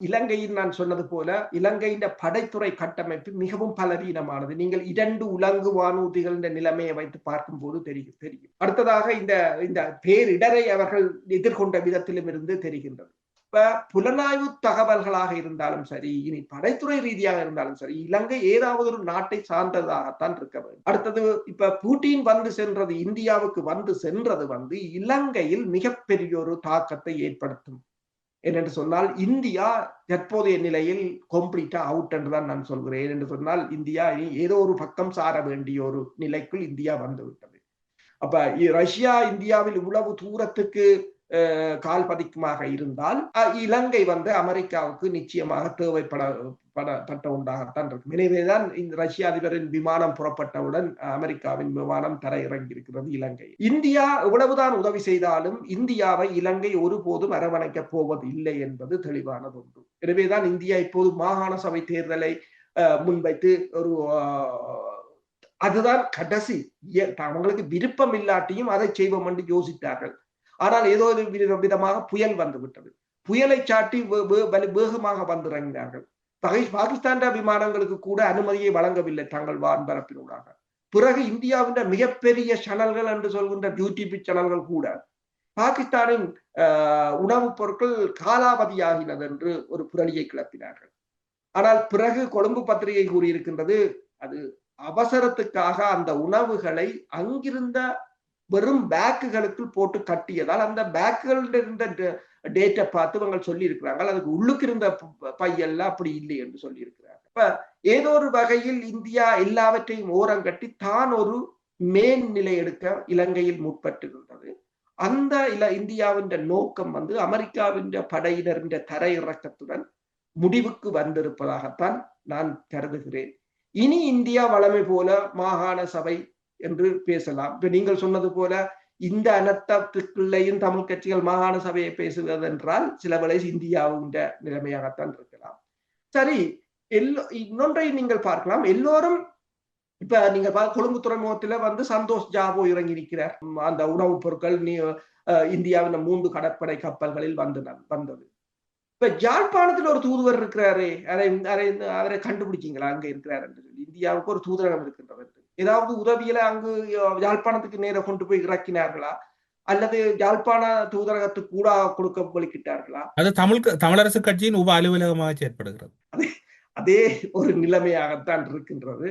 இலங்கையில் நான் சொன்னது போல இலங்கையின் படைத்துறை கட்டமைப்பு மிகவும் பலவீனமானது. நீங்கள் 2 உலங்கு வானூர்திகள் நிலைமையை வைத்து பார்க்கும் போது தெரியும். அடுத்ததாக இந்த பேரிடரை அவர்கள் எதிர்கொண்ட விதத்திலும் இருந்து தெரிகின்றது. இப்ப புலனாய்வு தகவல்களாக இருந்தாலும் சரி, இனி படைத்துறை ரீதியாக இருந்தாலும் சரி, இலங்கை ஏதாவது ஒரு நாட்டை சார்ந்ததாகத்தான் இருக்க வேண்டும். அடுத்தது இப்ப புட்டின் வந்து சென்றது, இந்தியாவுக்கு வந்து சென்றது இலங்கையில் மிகப்பெரிய ஒரு தாக்கத்தை ஏற்படுத்தும். என்னென்று சொன்னால் இந்தியா தற்போதைய நிலையில் கம்ப்ளீட்டா அவுட் என்றுதான் நான் சொல்கிறேன். என்று சொன்னால் இந்தியா ஏதோ ஒரு பக்கம் சார வேண்டிய ஒரு நிலைக்குள் இந்தியா வந்துவிட்டது. அப்ப ரஷ்யா இந்தியாவில் இவ்வளவு தூரத்துக்கு கால் பதிக்குமாக இருந்தால் இலங்கை அமெரிக்காவுக்கு நிச்சயமாக தேவைப்பட்ட ஒன்றாகத்தான் இருக்கும். எனவேதான் இந்த ரஷ்ய அதிபரின் விமானம் புறப்பட்டவுடன் அமெரிக்காவின் விமானம் தரையிறங்கி இருக்கிறது இலங்கை. இந்தியா எவ்வளவுதான் உதவி செய்தாலும் இந்தியாவை இலங்கை ஒருபோதும் அரவணைக்க போவது இல்லை என்பது தெளிவானது ஒன்று. எனவேதான் இந்தியா இப்போது மாகாண சபை தேர்தலை முன்வைத்து ஒரு அதுதான் கடைசி, அவங்களுக்கு விருப்பம் இல்லாட்டியும் அதை செய்வோம் என்று யோசித்தார்கள். ஆனால் ஏதோ ஒரு விதமாக புயல் வந்து விட்டது. புயலை சாட்டி வேகமாக வந்திறங்கினார்கள். பாகிஸ்தான் விமானங்களுக்கு கூட அனுமதியை வழங்கவில்லை தங்கள் வான்பரப்பினூடாக. பிறகு இந்தியாவின் மிகப்பெரிய சேனல்கள் என்று சொல்கின்ற யூடியூப் சேனல்கள் கூட பாகிஸ்தானின் உணவுப் பொருட்கள் காலாவதியாகினது என்று ஒரு புரளியை கிளப்பினார்கள். ஆனால் பிறகு கொழும்பு பத்திரிகை கூறியிருக்கின்றது, அது அவசரத்துக்காக அந்த உணவுகளை அங்கிருந்த வெறும் பேக்குகளுக்குள் போட்டு கட்டியதால் அந்த பேக்குகள் இருந்த டேட்டை பார்த்து அவங்க சொல்லி இருக்கிறாங்க, அதுக்கு உள்ளுக்கு இருந்த பையெல்லாம் அப்படி இல்லை என்று சொல்லி இருக்கிறாங்க. இப்ப ஏதோ ஒரு வகையில் இந்தியா எல்லாவற்றையும் ஓரங்கட்டி தான் ஒரு மேல்நிலை எடுக்க இலங்கையில் முற்பட்டிருந்தது. அந்த இந்தியாவின் நோக்கம் அமெரிக்காவின் படையினரின் தரையிறக்கத்துடன் முடிவுக்கு வந்திருப்பதாகத்தான் நான் கருதுகிறேன். இனி இந்தியா வளமை போல மாகாண சபை என்று பேசலாம். இப்ப நீங்கள் சொன்னது போல இந்த அனர்த்தத்துக்குள்ளேயும் தமிழ் கட்சிகள் மாகாண சபையை பேசுவது என்றால் சில வேளை இந்தியாவின் நிலைமையாகத்தான் இருக்கலாம். சரி, இன்னொன்றை நீங்கள் பார்க்கலாம். எல்லோரும் இப்ப நீங்க கொழும்பு துறைமுகத்துல சந்தோஷ் ஜாவோ இறங்கி இருக்கிறார். அந்த உணவுப் பொருட்கள் இந்தியாவின் 3 கடற்படை கப்பல்களில் வந்தது. இப்ப யாழ்ப்பாணத்தில் ஒரு தூதுவர் இருக்கிறாரே, அவரை கண்டுபிடிச்சீங்களா? அங்க இருக்கிறார் என்று சொல்லி இந்தியாவுக்கு ஒரு தூதரகம் இருக்கின்றது. ஏதாவது உதவியில அங்கு யாழ்ப்பாணத்துக்கு நேர கொண்டு போய் இறக்கினார்களா, அல்லது யாழ்ப்பாண தூதரகத்துக்கு கூட கொடுக்க வலிக்கிட்டார்களா? அது தமிழரசு கட்சியின் உப அலுவலகமாக செயற்படுகிறது. அதே ஒரு நிலைமையாகத்தான் இருக்கின்றது.